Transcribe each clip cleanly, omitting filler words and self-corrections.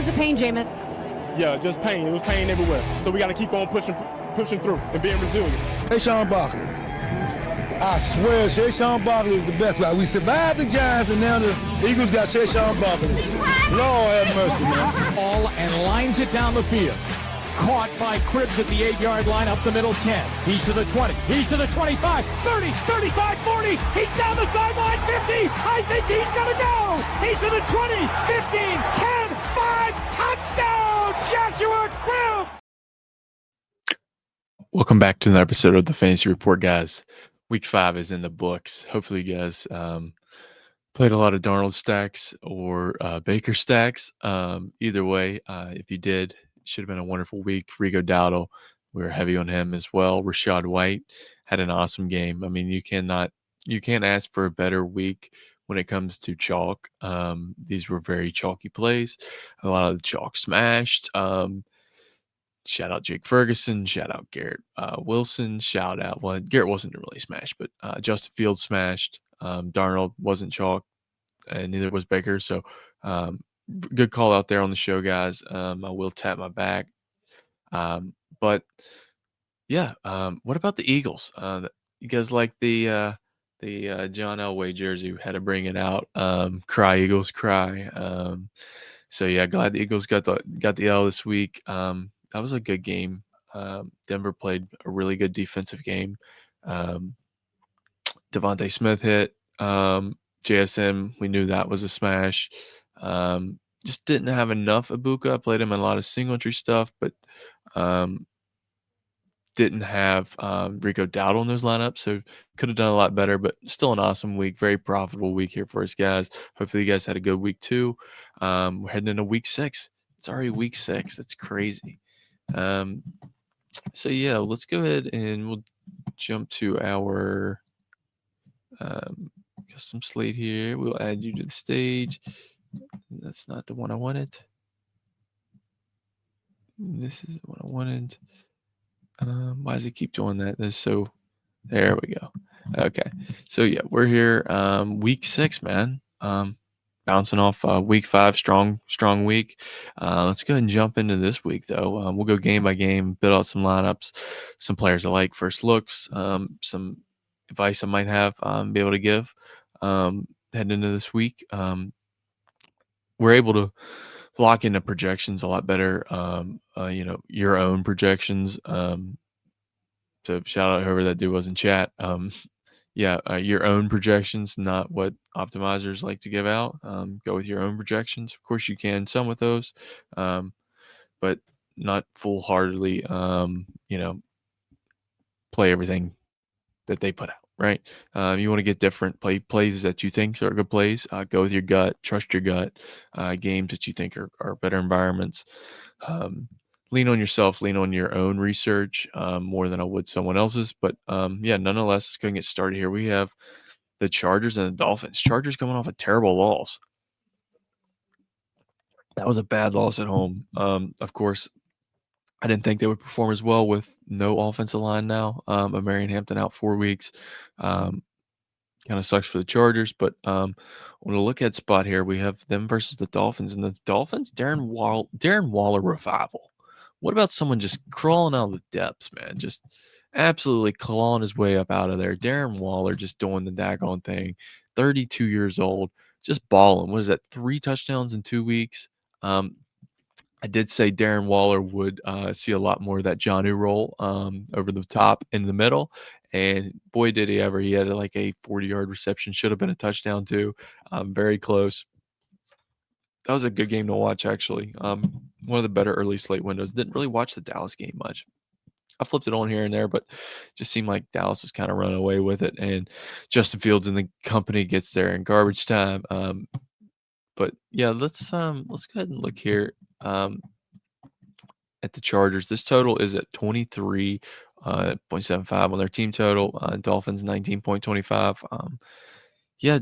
was the pain, Jameis? Yeah, just pain. It was pain everywhere. So we got to keep on pushing through and being resilient. Saquon Barkley. I swear, Saquon Barkley is the best. Like, we survived the Giants, and now the Eagles got Saquon Barkley. Lord have mercy, man. Ball and lines it down the field. Caught by Cribbs at the 8-yard line, up the middle 10. He's to the 20. He's to the 25, 30, 35, 40. He's down the sideline, 50. I think he's going to go. He's to the 20, 15, 10, 5. Touchdown, Joshua Cribbs. Welcome back to another episode of the Fantasy Report, guys. Week 5 is in the books. Hopefully you guys played a lot of Darnold stacks or Baker stacks. Either way, if you did, it should have been a wonderful week. Rico Dowdle, we were heavy on him as well. Rashad White had an awesome game. I mean, you can't ask for a better week when it comes to chalk. These were very chalky plays. A lot of the chalk smashed. Shout out Jake Ferguson. Shout out Garrett Wilson. Well, Garrett wasn't really smashed, but Justin Fields smashed. Darnold wasn't chalk, and neither was Baker. So good call out there on the show, guys. I will tap my back. But yeah, what about the Eagles? You guys like the John Elway jersey? Had to bring it out. Cry Eagles, cry. So yeah, glad the Eagles got the L this week. That was a good game. Denver played a really good defensive game. Devontae Smith hit. JSM, we knew that was a smash. Just didn't have enough Ibuka. I played him in a lot of single entry stuff, but didn't have Rico Dowdle in those lineups, so could have done a lot better, but still an awesome week. Very profitable week here for us, guys. Hopefully you guys had a good week too. We're heading into week 6. It's already week 6. That's crazy. So yeah, let's go ahead and we'll jump to our custom slate here. We'll add you to the stage. That's not the one I wanted. This is the one I wanted. Why does it keep doing that? There we go. Okay. So yeah, we're here. Week 6, man. Bouncing off week 5, strong week. Let's go ahead and jump into this week, though. We'll go game by game, build out some lineups, some players I like, first looks, some advice I might have, be able to give heading into this week. We're able to lock into projections a lot better. Your own projections. So shout out whoever that dude was in chat. Your own projections, not what optimizers like to give out. Go with your own projections. Of course, you can some with those, but not full-heartedly, play everything that they put out, right? You want to get different plays that you think are good plays. Go with your gut. Trust your gut. Games that you think are better environments. Lean on yourself, lean on your own research more than I would someone else's. But nonetheless, let's go and get started here. We have the Chargers and the Dolphins. Chargers coming off a terrible loss. That was a bad loss at home. Of course, I didn't think they would perform as well with no offensive line now. Marion Hampton out 4 weeks. Kind of sucks for the Chargers, but on a look-at spot here, we have them versus the Dolphins. And the Dolphins, Darren Waller revival. What about someone just crawling out of the depths, man? Just absolutely clawing his way up out of there. Darren Waller just doing the daggone thing. 32 years old, just balling. What is that, 3 touchdowns in 2 weeks? I did say Darren Waller would see a lot more of that Jonnu roll over the top in the middle. And boy, did he ever. He had like a 40-yard reception. Should have been a touchdown too. Very close. That was a good game to watch, actually. One of the better early slate windows. Didn't really watch the Dallas game much. I flipped it on here and there, but just seemed like Dallas was kind of running away with it. And Justin Fields and the company gets there in garbage time. But yeah, let's go ahead and look here at the Chargers. This total is at 23.75 on their team total. Dolphins 19.25.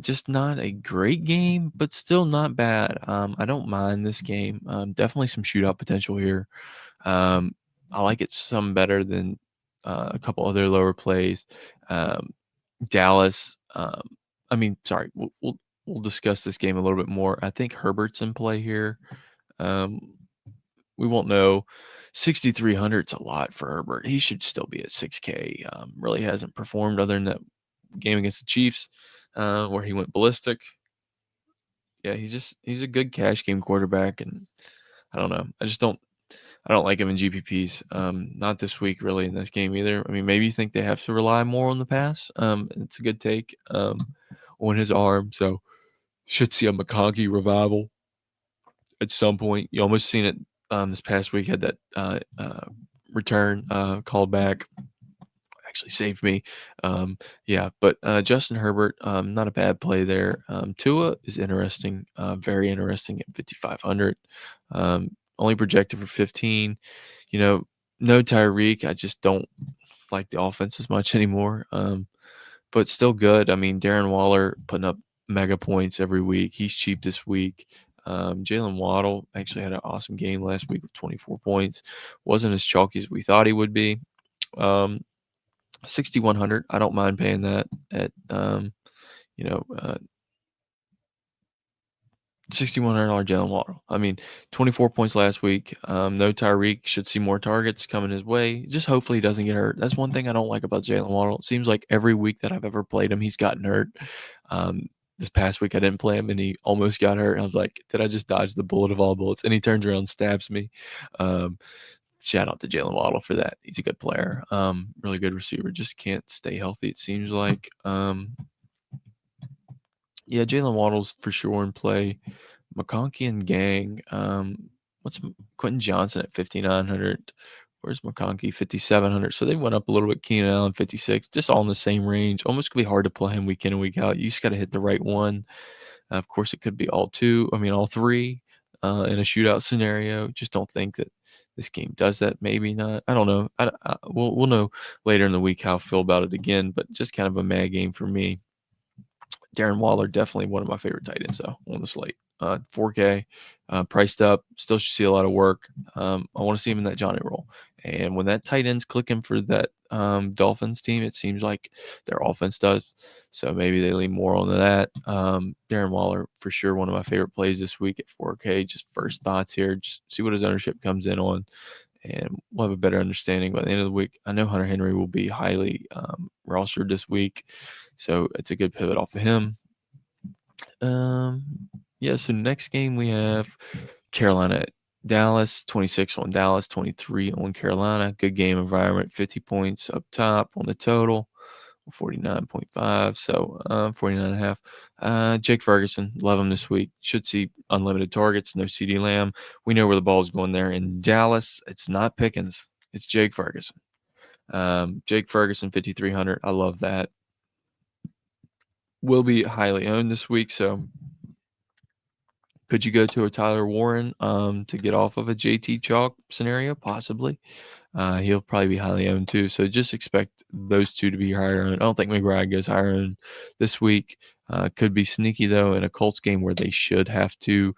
Just not a great game, but still not bad. I don't mind this game. Definitely some shootout potential here. I like it some better than a couple other lower plays. Dallas. We'll discuss this game a little bit more. I think Herbert's in play here. We won't know. 6,300 is a lot for Herbert. He should still be at 6K. Really hasn't performed other than that game against the Chiefs, where he went ballistic. Yeah, he's a good cash game quarterback, and I don't know. I don't like him in GPPs. Not this week, really, in this game either. I mean, maybe you think they have to rely more on the pass. It's a good take on his arm. So should see a McConkey revival at some point. You almost seen it this past week. Had that return called back. Actually saved me. Yeah, but Justin Herbert, not a bad play there. Tua is interesting, very interesting at 5,500. Only projected for 15. You know, no Tyreek. I just don't like the offense as much anymore. But still good. I mean, Darren Waller putting up mega points every week. He's cheap this week. Jalen Waddle actually had an awesome game last week with 24 points. Wasn't as chalky as we thought he would be. 6,100. I don't mind paying that at you know $6,100 Jalen Waddle. I mean, 24 points last week. No Tyreek, should see more targets coming his way. Just hopefully he doesn't get hurt. That's one thing I don't like about Jalen Waddle. It seems like every week that I've ever played him, he's gotten hurt. This past week I didn't play him and he almost got hurt. I was like, did I just dodge the bullet of all bullets? And he turns around and stabs me. Shout out to Jalen Waddle for that. He's a good player. Really good receiver. Just can't stay healthy, it seems like. Yeah, Jalen Waddle's for sure in play. McConkey and Gang. What's Quentin Johnson at 5,900? Where's McConkey? 5,700. So they went up a little bit. Keenan Allen 56, just all in the same range. Almost could be hard to play him week in and week out. You just got to hit the right one. Of course, it could be all three in a shootout scenario. Just don't think that this game does that. Maybe not. I don't know. We'll know later in the week how I feel about it again. But just kind of a mad game for me. Darren Waller, definitely one of my favorite tight ends, though, on the slate. 4K, priced up, still should see a lot of work. I want to see him in that Johnny role. And when that tight end's clicking for that Dolphins team, it seems like their offense does. So maybe they lean more on that. Darren Waller, for sure, one of my favorite plays this week at 4K. Just first thoughts here. Just see what his ownership comes in on. And we'll have a better understanding by the end of the week. I know Hunter Henry will be highly rostered this week. So it's a good pivot off of him. Yeah, so next game we have Carolina at Dallas, 26 on Dallas, 23 on Carolina. Good game environment, 50 points up top on the total, 49.5, so 49.5. Jake Ferguson, love him this week. Should see unlimited targets, no CD Lamb. We know where the ball's going there. In Dallas, it's not Pickens, it's Jake Ferguson. Jake Ferguson, 5,300. I love that. Will be highly owned this week, so could you go to a Tyler Warren to get off of a JT Chalk scenario? Possibly. He'll probably be highly owned too. So just expect those two to be higher owned. I don't think McBride goes higher owned this week. Could be sneaky though in a Colts game where they should have to,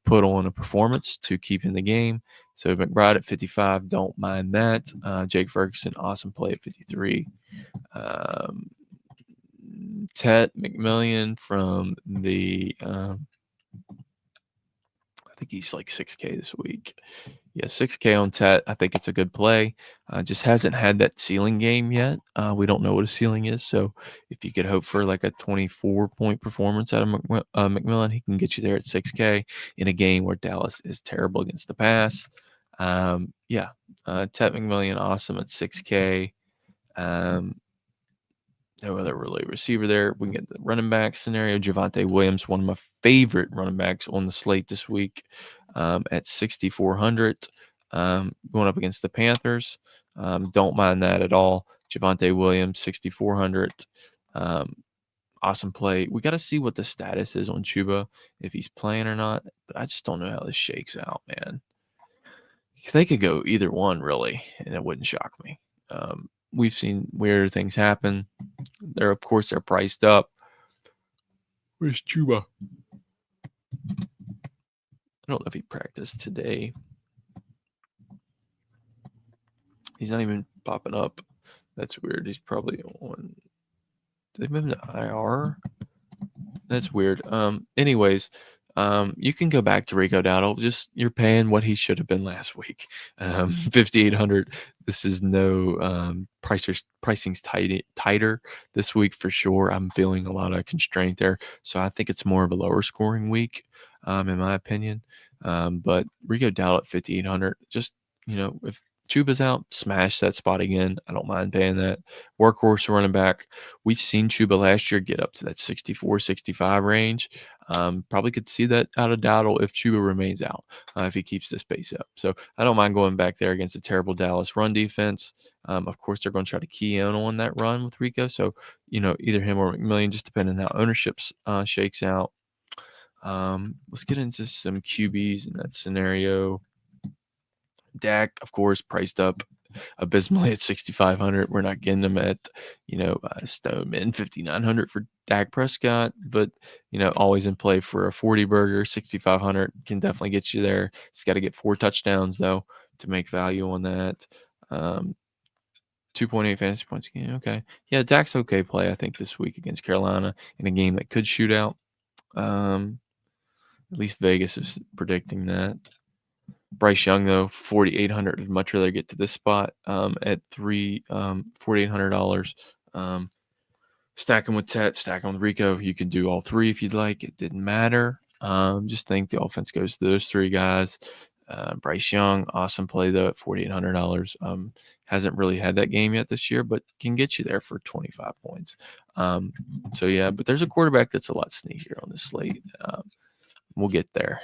put on a performance to keep in the game. So McBride at 55, don't mind that. Jake Ferguson, awesome play at 53. Ted McMillian from the I think he's like 6K this week. Yeah, 6K on Tet. I think it's a good play. Just hasn't had that ceiling game yet. We don't know what a ceiling is. So if you could hope for like a 24-point performance out of McMillan, he can get you there at 6K in a game where Dallas is terrible against the pass. Tet McMillian, awesome at 6K. No other really receiver there. We can get the running back scenario. Javonte Williams, one of my favorite running backs on the slate this week at 6,400, going up against the Panthers. Don't mind that at all. Javonte Williams, 6,400. Awesome play. We got to see what the status is on Chuba, if he's playing or not. But I just don't know how this shakes out, man. They could go either one, really, and it wouldn't shock me. We've seen weird things happen. They're priced up. Where's Chuba? I don't know if he practiced today. He's not even popping up. That's weird. He's probably on. Did they move him to IR? That's weird. Anyways, You can go back to Rico Dowdle. Just you're paying what he should have been last week. 5,800. This is no pricing's tighter this week for sure. I'm feeling a lot of constraint there, so I think it's more of a lower scoring week, in my opinion. But Rico Dowdle at 5,800. Just if Chuba's out, smash that spot again. I don't mind paying that. Workhorse running back. We've seen Chuba last year get up to that 64, 65 range. Probably could see that out of Dowdle if Chuba remains out, if he keeps this pace up. So I don't mind going back there against a terrible Dallas run defense. Of course, they're going to try to key in on that run with Rico. So, either him or McMillian, just depending on how ownership shakes out. Let's get into some QBs in that scenario. Dak, of course, priced up abysmally at 6,500. We're not getting them at, Stoneman 5,900 for Dak Prescott, but, always in play for a 40 burger. 6,500 can definitely get you there. It's got to get 4 touchdowns, though, to make value on that. 2.8 fantasy points again. Okay. Yeah, Dak's okay play, I think, this week against Carolina in a game that could shoot out. At least Vegas is predicting that. Bryce Young, though, 4,800. I'd much rather get to this spot at $4,800. Stack him with Tet, stack him with Rico. You can do all 3 if you'd like. It didn't matter. Just think the offense goes to those 3 guys. Bryce Young, awesome play, though, at $4,800. Hasn't really had that game yet this year, but can get you there for 25 points. So, yeah, but there's a quarterback that's a lot sneakier on this slate. We'll get there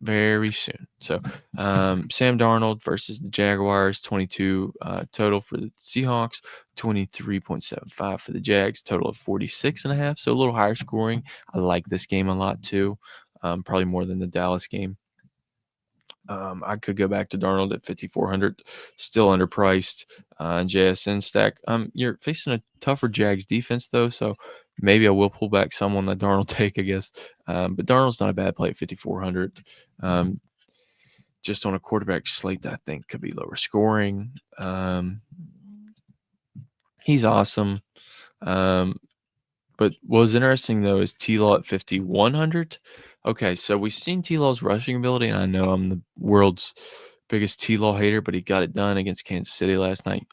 very soon. So Sam Darnold versus the Jaguars, 22 total for the Seahawks, 23.75 for the Jags, total of 46.5. So a little higher scoring. I like this game a lot too, probably more than the Dallas game. I could go back to Darnold at 5,400, still underpriced. JSN stack. You're facing a tougher Jags defense though, so maybe I will pull back some on the Darnold take, I guess. But Darnold's not a bad play at 5,400. Just on a quarterback slate that I think could be lower scoring. He's awesome. But what was interesting, though, is T-Law at 5,100. Okay, so we've seen T-Law's rushing ability, and I know I'm the world's biggest T-Law hater, but he got it done against Kansas City last night.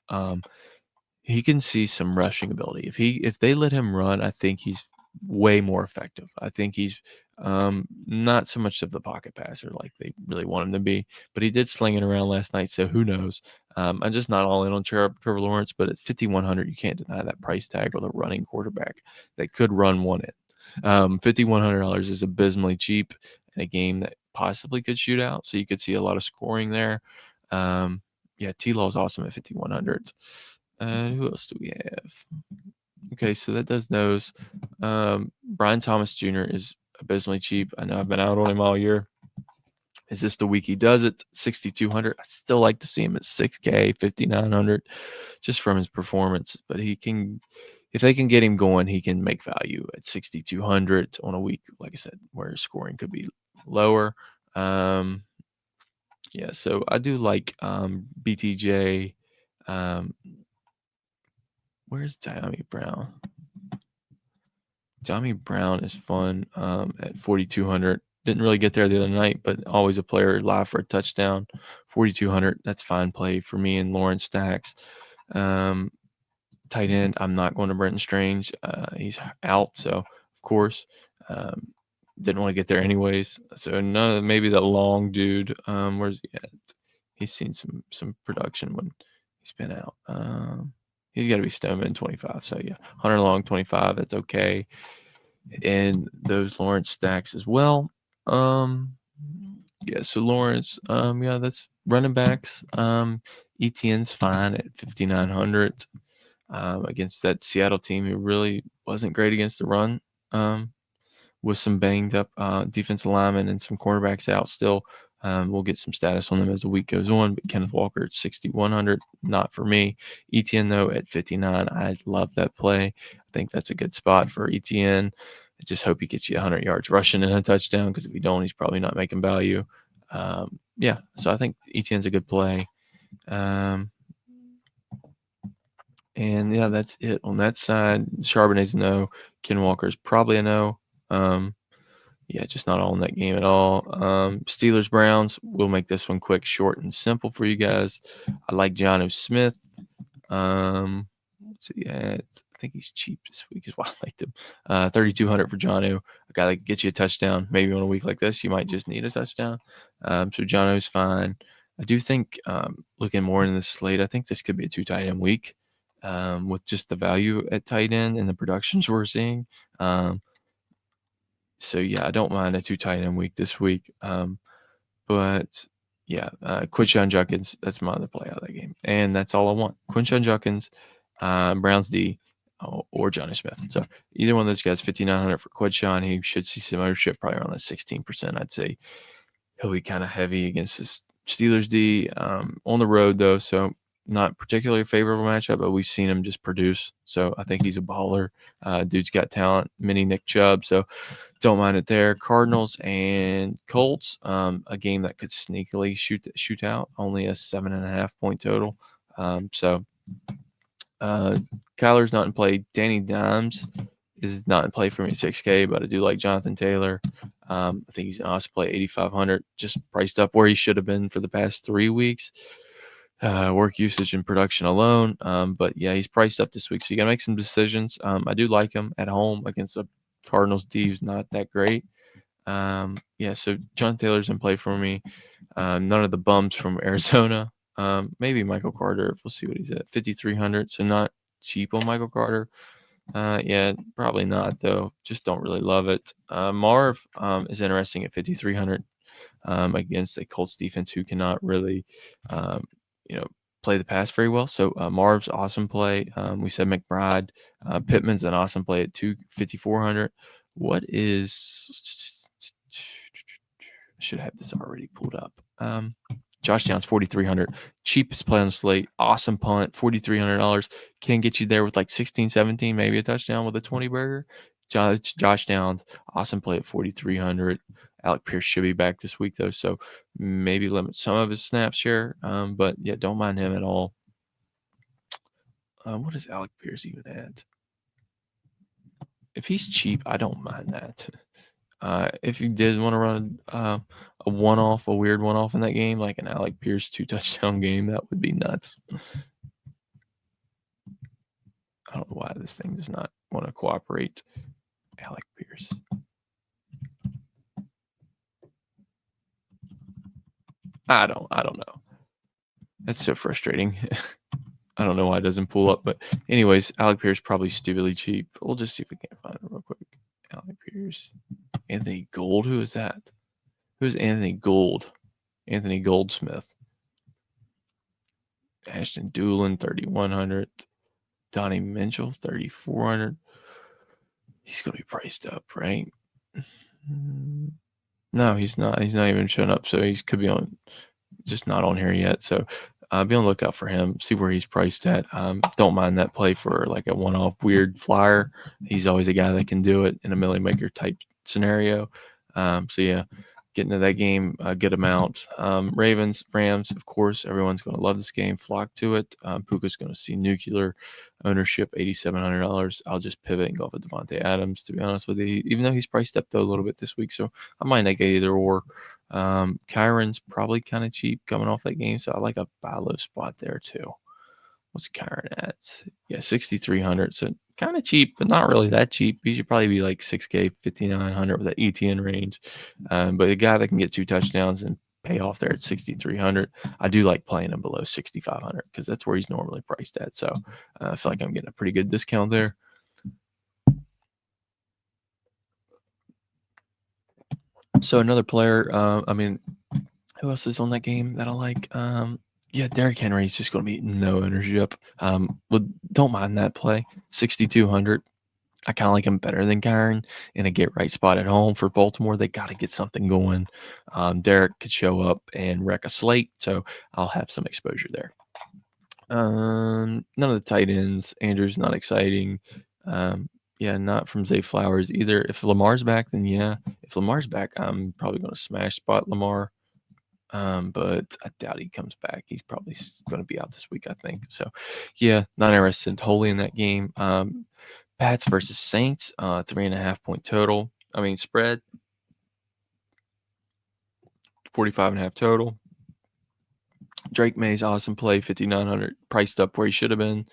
He can see some rushing ability. If they let him run, I think he's way more effective. I think he's not so much of the pocket passer like they really want him to be, but he did sling it around last night, so who knows? I'm just not all in on Trevor Lawrence, but at 5,100, you can't deny that price tag with a running quarterback that could run one in. $5,100 is abysmally cheap in a game that possibly could shoot out, so you could see a lot of scoring there. Yeah, T-Law is awesome at 5,100. And who else do we have? Okay, so that does those. Brian Thomas Jr. is abysmally cheap. I know I've been out on him all year. Is this the week he does it? 6,200. I still like to see him at 6K, 5,900, just from his performance. But he can, if they can get him going, he can make value at 6,200 on a week, like I said, where his scoring could be lower. Yeah, so I do like BTJ. Where's Diami Brown? Diami Brown is fun at 4,200. Didn't really get there the other night, but always a player live for a touchdown. 4,200. That's fine play for me and Lawrence stacks. Tight end, I'm not going to Brenton Strange. He's out, so of course. Didn't want to get there anyways. So maybe the long dude. Where's he at? He's seen some production when he's been out. He's got to be Stoneman 25. So yeah, Hunter Long 25. That's okay. And those Lawrence stacks as well. Yeah, so Lawrence, yeah, that's running backs. ETN's fine at 5,900 against that Seattle team who really wasn't great against the run. With some banged up defensive linemen and some cornerbacks out still. We'll get some status on them as the week goes on. But Kenneth Walker at 6,100, not for me. ETN, though, at 59. I love that play. I think that's a good spot for ETN. I just hope he gets you 100 yards rushing and a touchdown, because if he don't, he's probably not making value. Yeah, so I think ETN's a good play. And, yeah, that's it on that side. Charbonnet's a no. Ken Walker's probably a no. Yeah, just not on that game at all. Steelers Browns. We'll make this one quick, short, and simple for you guys. I like Jonnu Smith. What's he at? I think he's cheap this week, is why I liked him. 3,200 for Jonnu, a guy that can get you a touchdown. Maybe on a week like this, you might just need a touchdown. So Jonnu's fine. I do think, looking more in the slate, I think this could be a 2 tight end week, with just the value at tight end and the productions we're seeing. So yeah, I don't mind a 2 tight end week this week. But yeah, Quinshon Judkins, that's my other play out of that game. And that's all I want. Quinshon Judkins, Browns D, or Johnny Smith. So either one of those guys, 5,900 for Quinshon. He should see some ownership, probably around that 16%. I'd say he'll be kind of heavy against this Steelers D, on the road, though. So not particularly a favorable matchup, but we've seen him just produce. So I think he's a baller. Dude's got talent, mini Nick Chubb. So don't mind it there. Cardinals and Colts, a game that could sneakily shoot out. Only a 7.5 point total. Kyler's not in play. Danny Dimes is not in play for me at 6K, but I do like Jonathan Taylor. I think he's an awesome play, 8,500, just priced up where he should have been for the past 3 weeks. Work usage and production alone. But yeah, he's priced up this week, so you got to make some decisions. I do like him at home against a Cardinals D who's not that great. Yeah, so John Taylor's in play for me. None of the bums from Arizona. Maybe Michael Carter. We'll see what he's at. 5,300, so not cheap on Michael Carter. Yeah, probably not, though. Just don't really love it. Marv is interesting at 5,300 against a Colts defense who cannot really, play the pass very well. So Marv's awesome play. We said McBride. Pittman's an awesome play at 5,400. What is? I should have this already pulled up. Josh Downs, 4,300. Cheapest play on the slate. Awesome punt, $4,300. Can get you there with like 16, 17, maybe a touchdown with a 20 burger. Josh Downs, awesome play at 4,300. Alec Pierce should be back this week, though, so maybe limit some of his snap share. But yeah, don't mind him at all. What is Alec Pierce even at? If he's cheap, I don't mind that. If you did want to run a one-off, a weird one-off in that game, like an Alec Pierce 2-touchdown game, that would be nuts. I don't know why this thing does not want to cooperate. Alec Pierce. I don't know. That's so frustrating. I don't know why it doesn't pull up, but anyways, Alec Pierce probably stupidly cheap. We'll just see if we can find it real quick. Alec Pierce. Anthony Gold. Who is that? Who's Anthony Gold? Anthony Goldsmith. Ashton Doolin, 3,100. Donnie Mitchell, 3,400. He's going to be priced up, right? No, he's not. He's not even showing up, so he could be on, just not on here yet. So be on the lookout for him. See where he's priced at. Don't mind that play for like a one-off weird flyer. He's always a guy that can do it in a Millie Maker type scenario. So yeah, get into that game, good amount. Ravens, Rams, of course, everyone's going to love this game. Flock to it. Puka's going to see nuclear ownership, $8,700. I'll just pivot and go for Devontae Adams, to be honest with you, even though he's priced up though a little bit this week. So I might not get either or. Kyron's probably kind of cheap coming off that game, so I like a buy low spot there too. What's Kyron at? Yeah, 6,300. So kind of cheap, but not really that cheap. He should probably be like 6K, 5,900 with that ETN range. But a guy that can get 2 touchdowns and pay off there at 6,300, I do like playing him below 6,500 because that's where he's normally priced at. So I feel like I'm getting a pretty good discount there. So another player, who else is on that game that I like? Yeah, Derrick Henry is just going to be no ownership. Well, don't mind that play. 6,200. I kind of like him better than Kyron in a get right spot at home for Baltimore. They got to get something going. Derrick could show up and wreck a slate, so I'll have some exposure there. None of the tight ends. Andrew's not exciting. Yeah, not from Zay Flowers either. If Lamar's back, then yeah. If Lamar's back, I'm probably going to smash spot Lamar. But I doubt he comes back. He's probably going to be out this week, I think. So, yeah, not interested wholly in that game. Pats versus Saints, 3.5 point total. Spread. 45.5 total. Drake May's awesome play, 5,900, priced up where he should have been.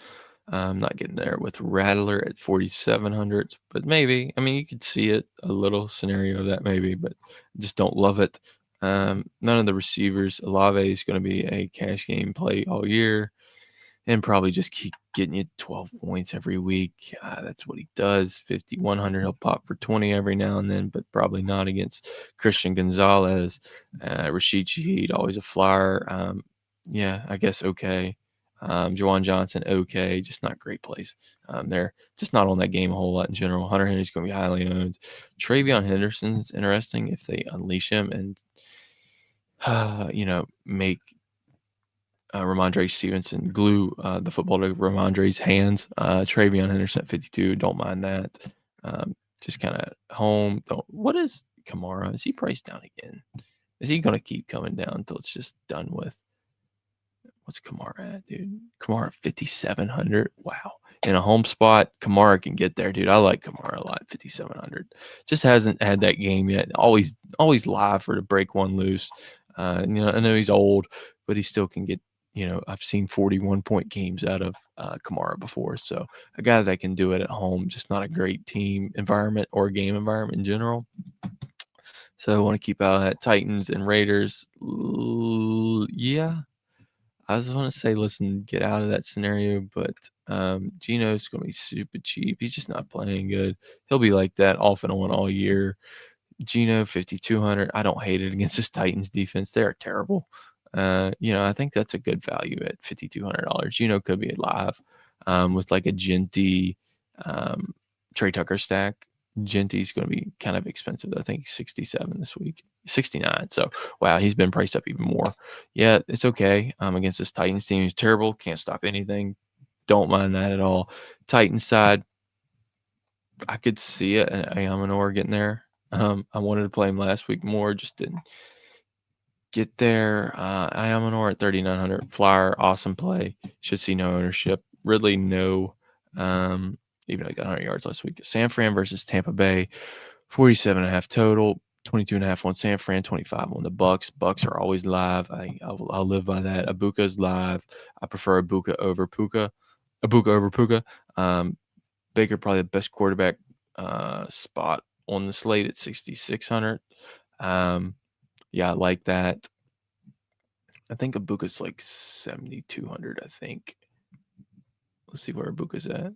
Not getting there with Rattler at 4,700, but maybe. I mean, you could see it, a little scenario of that maybe, but just don't love it. None of the receivers. Olave is going to be a cash game play all year and probably just keep getting you 12 points every week. That's what he does. 5,100, he'll pop for 20 every now and then, but probably not against Christian Gonzalez. Rashid Shaheed, always a flyer. Yeah, I guess okay. Jawan Johnson, okay, just not great plays. They're just not on that game a whole lot in general. Hunter Henry's going to be highly owned. Travion Henderson's interesting if they unleash him and, make Ramondre Stevenson glue the football to Ramondre's hands. Travion Henderson at 52, don't mind that. Just kind of home. What is Kamara? Is he priced down again? Is he going to keep coming down until it's just done with? What's Kamara at, dude? Kamara 5,700. Wow. In a home spot, Kamara can get there, dude. I like Kamara a lot. 5,700. Just hasn't had that game yet. Always live for to break one loose. I know he's old, but he still can get. I've seen 41-point games out of Kamara before. So a guy that can do it at home, just not a great team environment or game environment in general. So I want to keep out of that. Titans and Raiders. Yeah. I just want to say, listen, get out of that scenario, but Geno's going to be super cheap. He's just not playing good. He'll be like that off and on all year. Geno, 5,200. I don't hate it against this Titans defense. They're terrible. I think that's a good value at $5,200. Geno could be live with like a Genty, Trey Tucker stack. Genty's going to be kind of expensive. I think 67 this week, 69. So, wow, he's been priced up even more. Yeah, it's okay. Against this Titans team, who's terrible. Can't stop anything. Don't mind that at all. Titans side, I could see it. Ayamanor getting there. I wanted to play him last week more, just didn't get there. Ayamanor at 3,900. Flyer, awesome play. Should see no ownership. Ridley, no. Even though he got 100 yards last week. San Fran versus Tampa Bay, 47.5 total, 22.5 on San Fran, 25 on the Bucks. Bucks are always live. I'll live by that. Abuka's live. I prefer Abuka over Puka. Baker probably the best quarterback spot on the slate at 6,600. Yeah, I like that. I think Abuka's like 7,200, I think. Let's see where Abuka's at.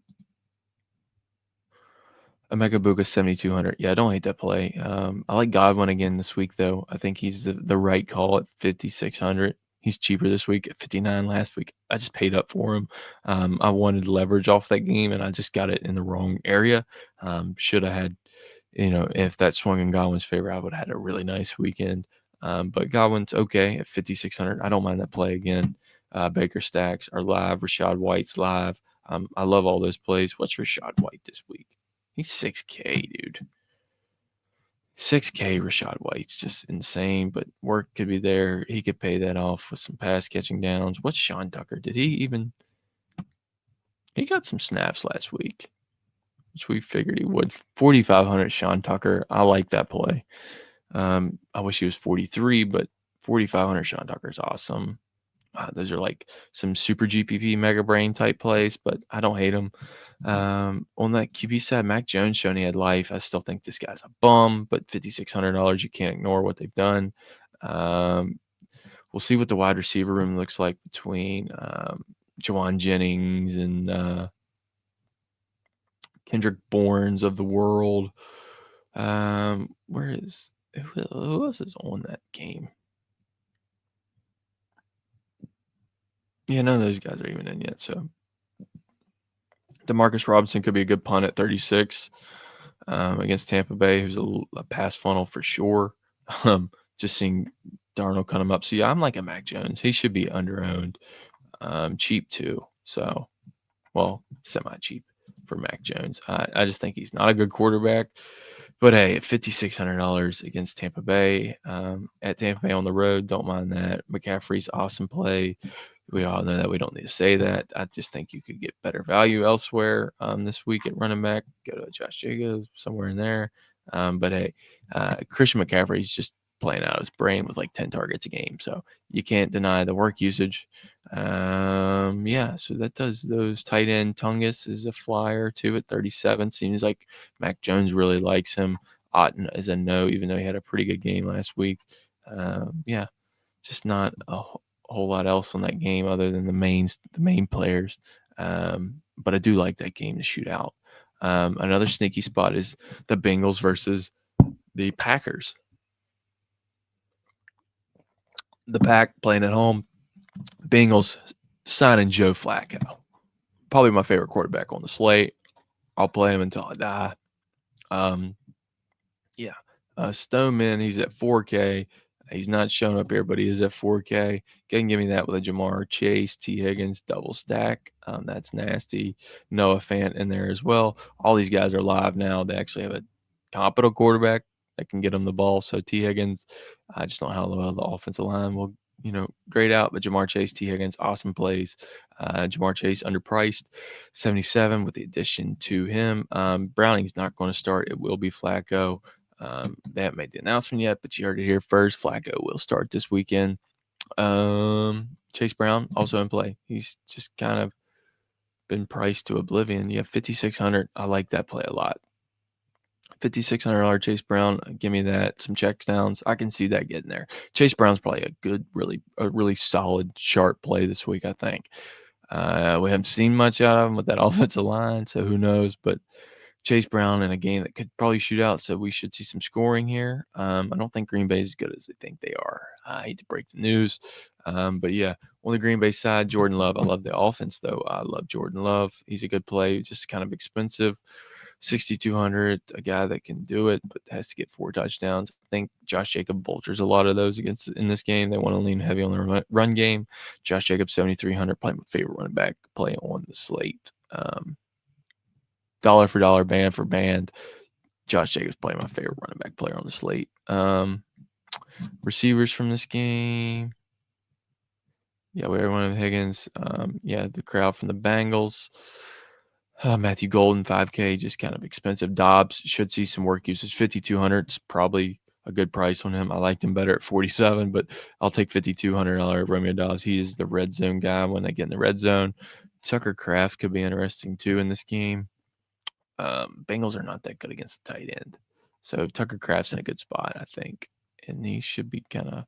Emeka Buka 7,200. Yeah, I don't hate that play. I like Godwin again this week, though. I think he's the right call at 5,600. He's cheaper this week at 59 last week. I just paid up for him. I wanted leverage off that game, and I just got it in the wrong area. Should have had, if that swung in Godwin's favor, I would have had a really nice weekend. But Godwin's okay at 5,600. I don't mind that play again. Baker stacks are live. Rashad White's live. I love all those plays. What's Rashad White this week? He's 6K, dude. 6K Rashad White's just insane, but work could be there. He could pay that off with some pass catching downs. What's Sean Tucker? Did he even – he got some snaps last week, which we figured he would. 4,500 Sean Tucker. I like that play. I wish he was 43, but 4,500 Sean Tucker is awesome. Those are like some super GPP mega brain type plays, but I don't hate them. On that QB side, Mac Jones showing he had life. I still think this guy's a bum, but $5,600, you can't ignore what they've done. We'll see what the wide receiver room looks like between Jawan Jennings and Kendrick Bournes of the world. Who else is on that game? Yeah, none of those guys are even in yet. So Demarcus Robinson could be a good punt at 36 against Tampa Bay, who's a pass funnel for sure. Just seeing Darnold cut him up. So, yeah, I'm like a Mac Jones. He should be under-owned. Cheap, too. So, well, semi-cheap for Mac Jones. I just think he's not a good quarterback. But, hey, at $5,600 against Tampa Bay, at Tampa Bay on the road, don't mind that. McCaffrey's awesome play. We all know that. We don't need to say that. I just think you could get better value elsewhere this week at running back. Go to Josh Jacobs, somewhere in there. But, hey, Christian McCaffrey's just playing out of his brain with like 10 targets a game. So you can't deny the work usage. Yeah, so that does those. Tight end Tungus is a flyer too at 37. Seems like Mac Jones really likes him. Otten is a no, even though he had a pretty good game last week. Yeah, just not a whole lot else on that game other than the main players. But I do like that game to shoot out. Another sneaky spot is the Bengals versus the Packers. The Pack playing at home. Bengals signing Joe Flacco. Probably my favorite quarterback on the slate. I'll play him until I die. Yeah. Stoneman, he's at 4K. He's not showing up here, but he is at 4K. Can give me that with a Jamar Chase, T. Higgins, double stack. That's nasty. Noah Fant in there as well. All these guys are live now. They actually have a competent quarterback that can get them the ball. So T. Higgins, I just don't know how well the offensive line will, grade out. But Jamar Chase, T. Higgins, awesome plays. Jamar Chase underpriced, 77 with the addition to him. Browning's not going to start. It will be Flacco. They haven't made the announcement yet, but you heard it here first. Flacco will start this weekend. Chase Brown also in play. He's just kind of been priced to oblivion. You have 5,600. I like that play a lot. $5,600 Chase Brown. Give me that. Some checks downs. I can see that getting there. Chase Brown's probably a really solid, sharp play this week, I think. We haven't seen much out of him with that offensive line, so who knows, but Chase Brown in a game that could probably shoot out, so we should see some scoring here. I don't think Green Bay is as good as they think they are. I hate to break the news, but yeah, on the Green Bay side, Jordan Love. I love the offense, though. I love Jordan Love. He's a good play, just kind of expensive. 6,200, a guy that can do it, but has to get 4 touchdowns. I think Josh Jacobs vultures a lot of those in this game. They want to lean heavy on the run game. Josh Jacobs, 7,300, probably my favorite running back play on the slate. Dollar for dollar, band for band. Josh Jacobs playing my favorite running back player on the slate. Receivers from this game. Yeah, we have one of Higgins. The crowd from the Bengals. Matthew Golden, 5K, just kind of expensive. Dobbs should see some work usage. 5,200. It's probably a good price on him. I liked him better at 47, but I'll take $5,200 Romeo Dobbs. He is the red zone guy when they get in the red zone. Tucker Kraft could be interesting too in this game. Bengals are not that good against the tight end. So Tucker Kraft's in a good spot, I think. And he should be kind of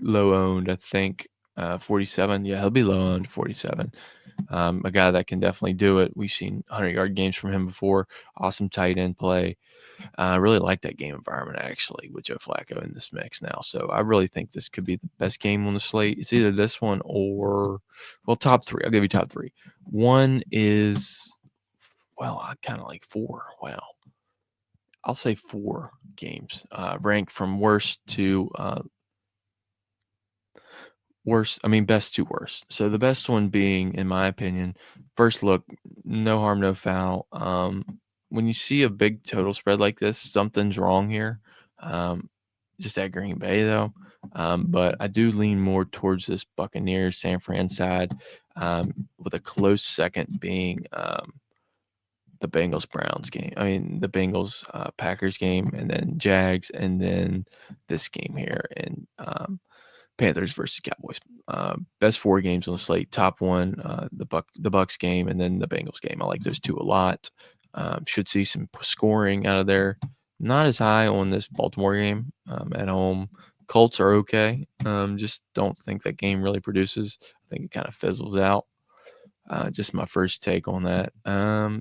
low owned, I think. 47. Yeah, he'll be low owned, 47. A guy that can definitely do it. We've seen 100-yard games from him before. Awesome tight end play. I really like that game environment, actually, with Joe Flacco in this mix now. So I really think this could be the best game on the slate. It's either this one or, top 3. I'll give you top 3. One is, I kind of like 4. Wow. I'll say 4 games ranked from worst to best to worst. So the best one being, in my opinion, first look, no harm, no foul. When you see a big total spread like this, something's wrong here. Just at Green Bay, though. But I do lean more towards this Buccaneers San Fran side, with a close second being the Bengals-Browns game. The Bengals Packers game, and then Jags, and then this game here, and Panthers versus Cowboys. Best 4 games on the slate. Top 1, the Bucks game, and then the Bengals game. I like those 2 a lot. Should see some scoring out of there. Not as high on this Baltimore game at home. Colts are okay. Just don't think that game really produces. I think it kind of fizzles out. Just my first take on that.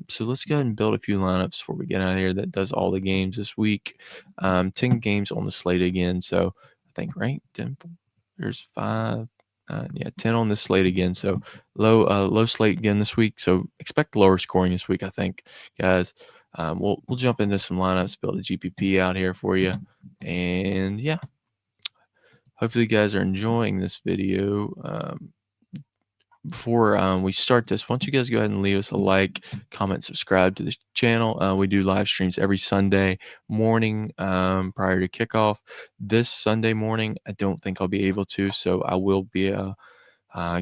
So let's go ahead and build a few lineups before we get out of here that does all the games this week. 10 games on the slate again. So I think, right? 10, there's 5. 10 on this slate again. So low slate again this week. So expect lower scoring this week, I think, guys. We'll jump into some lineups, build a GPP out here for you. And yeah, hopefully you guys are enjoying this video. Before we start this, why don't you guys go ahead and leave us a like, comment, subscribe to the channel. We do live streams every Sunday morning prior to kickoff. This Sunday morning, I don't think I'll be able to, so I will be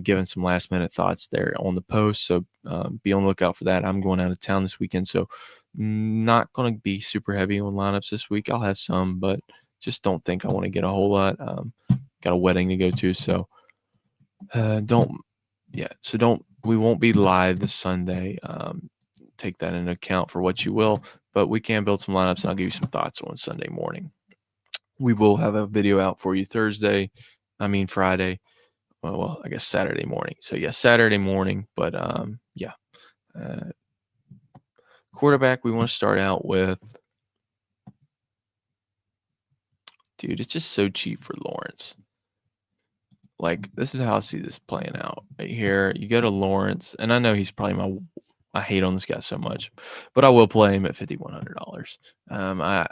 giving some last-minute thoughts there on the post, so be on the lookout for that. I'm going out of town this weekend, so not going to be super heavy on lineups this week. I'll have some, but just don't think I want to get a whole lot. Got a wedding to go to, so we won't be live this Sunday. Take that into account for what you will, but we can build some lineups, and I'll give you some thoughts on Sunday morning. We will have a video out for you Friday. Well, I guess Saturday morning. So yeah, Saturday morning. But quarterback, we want to start out with. Dude, it's just so cheap for Lawrence. Like, this is how I see this playing out right here. You go to Lawrence, and I know he's probably I hate on this guy so much, but I will play him at $5,100. I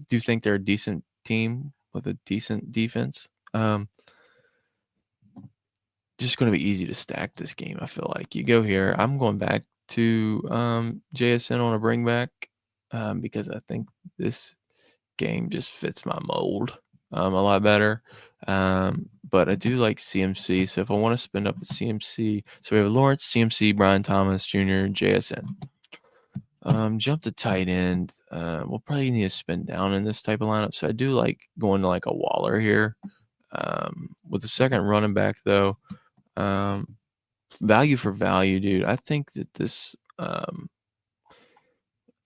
do think they're a decent team with a decent defense. Just going to be easy to stack this game. I feel like you go here. I'm going back to JSN on a bring back because I think this game just fits my mold a lot better. But I do like CMC. So if I want to spend up at CMC, so we have Lawrence, CMC, Brian Thomas Jr., JSN. Jump to tight end. We'll probably need to spin down in this type of lineup. So I do like going to like a Waller here. With the second running back, though, value for value, dude. I think that this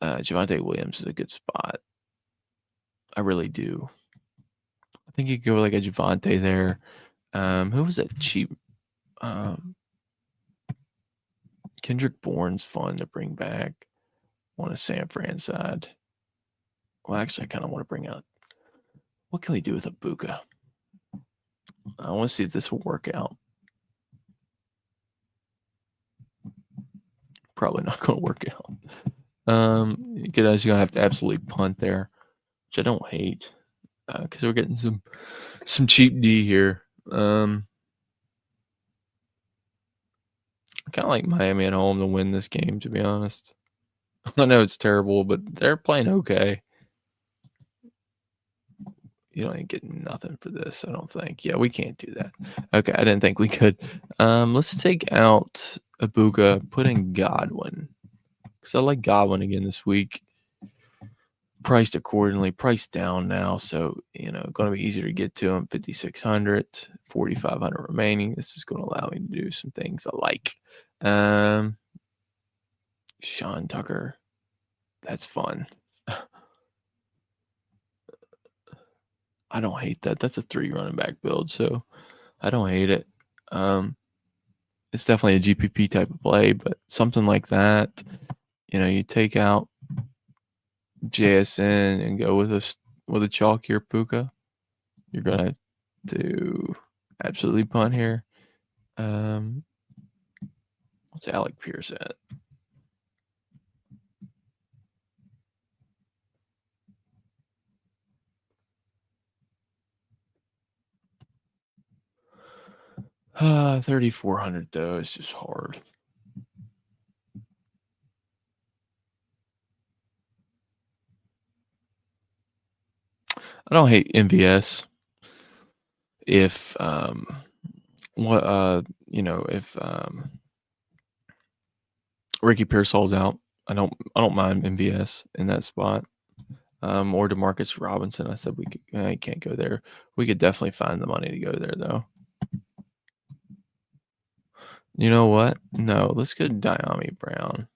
Javonte Williams is a good spot. I really do. I think you could go like a Javonte there. Who was that cheap? Kendrick Bourne's fun to bring back on a San Fran side. Well, actually, I kind of want to bring out. What can we do with Ibuka? I want to see if this will work out. Probably not going to work out. You're going to have to absolutely punt there, which I don't hate because we're getting some cheap D here. I kind of like Miami at home to win this game, to be honest. I know it's terrible, but they're playing okay. You don't get nothing for this, I don't think. Yeah, we can't do that. Okay, I didn't think we could. Let's take out Ibuka, put in Godwin. Because I like Godwin again this week. Priced accordingly, priced down now. So, going to be easier to get to him. 5,600, 4,500 remaining. This is going to allow me to do some things I like. Sean Tucker. That's fun. I don't hate that. That's a 3 running back build, so I don't hate it. It's definitely a GPP type of play, but something like that, you take out JSN and go with a chalkier Puka. You're gonna do absolutely punt here. What's Alec Pierce at? $3,400 though. It's just hard. I don't hate MVS if Ricky Pearsall's out. I don't mind MVS in that spot. Or DeMarcus Robinson. I said I can't go there. We could definitely find the money to go there though. You know what? No, let's go Diami Brown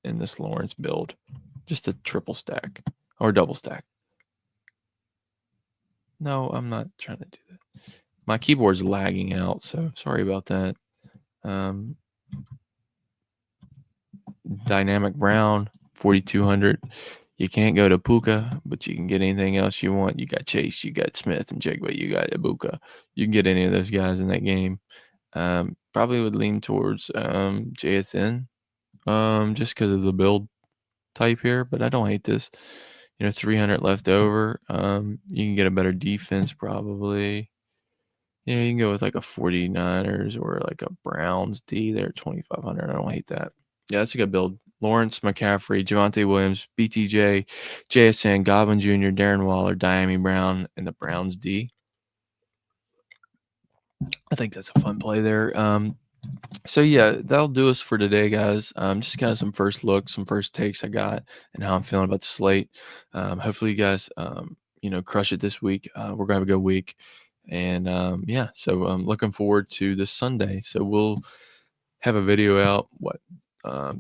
in this Lawrence build. Just a triple stack or double stack. No, I'm not trying to do that. My keyboard's lagging out, so sorry about that. Dynamic Brown, 4,200. You can't go to Puka, but you can get anything else you want. You got Chase, you got Smith and Jigba, you got Ibuka. You can get any of those guys in that game. Probably would lean towards JSN just because of the build type here, but I don't hate this. 300 left over. You can get a better defense probably. Yeah, you can go with like a 49ers or like a Browns D there, 2,500. I don't hate that. Yeah, that's a good build. Lawrence, McCaffrey, Javonte Williams, BTJ, JSN, Godwin Jr., Darren Waller, Diami Brown, and the Browns D. I think that's a fun play there. So yeah, that'll do us for today, guys. Just kind of some first looks, some first takes I got, and how I'm feeling about the slate. Hopefully, you guys, crush it this week. We're gonna have a good week, and yeah, so I'm looking forward to this Sunday. So we'll have a video out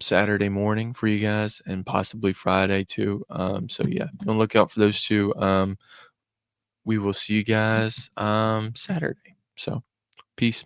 Saturday morning for you guys, and possibly Friday too. So yeah, don't look out for those two. We will see you guys Saturday. So peace.